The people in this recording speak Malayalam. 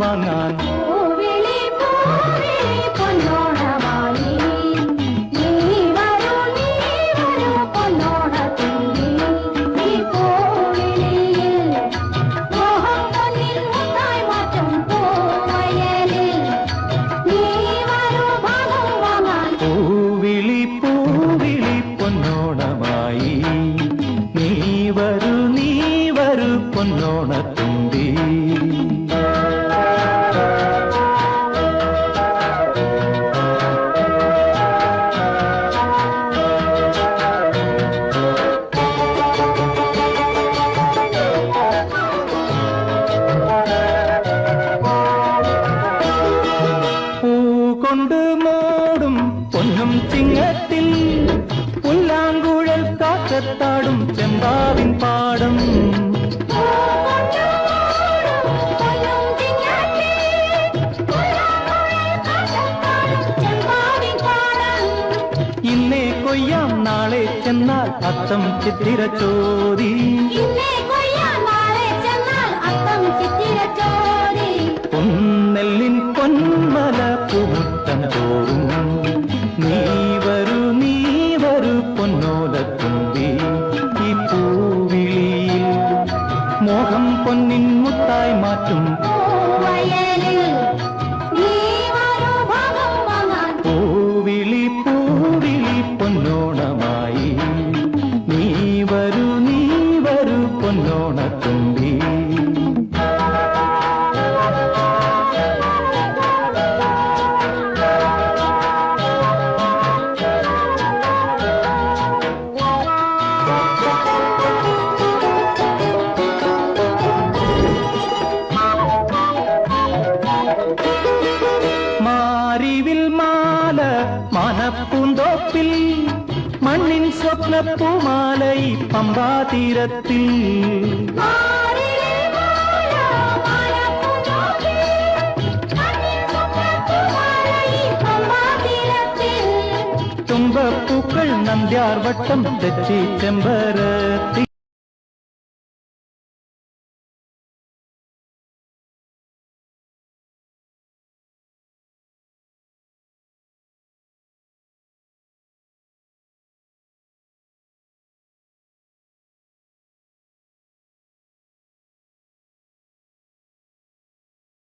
വാങ്ങാൻ പൊന്നോണത്തുമ്പി പൂകൊണ്ട് മൂടും പൊന്നും ചിങ്ങത്തിൽ പുല്ലാങ്കുഴൽ കാറ്റത്താടും ചെമ്പാവിൻ പാടം ഇന്നേ കൊയ്യാം നാളെ ചെന്നാൽ അത്തം ചിത്തിര ചോദി പൊന്നെല്ലിൻ പൊന്മല പൂമുറ്റം തോറും നീ വരൂ പൊന്നോലത്തുമ്പി ഈ പൂവിളിയിൽ മോഹം പൊന്നിൻ മുത്തായി മാറ്റും പൂവിളി പൊന്നോണമായി നീ വരൂ പൊന്നോണത്തുമ്പി മാറിവിൽ മാല മനപ്പൂന്തോപ്പിൽ മണ്ണിൻ സ്വപ്നപ്പൂമാലൈ പമ്പാതീരത്തിൽ തുമ്പപ്പൂക്കൾ നന്ദ്യാർവട്ടം തെച്ചി ചെമ്പരത്തി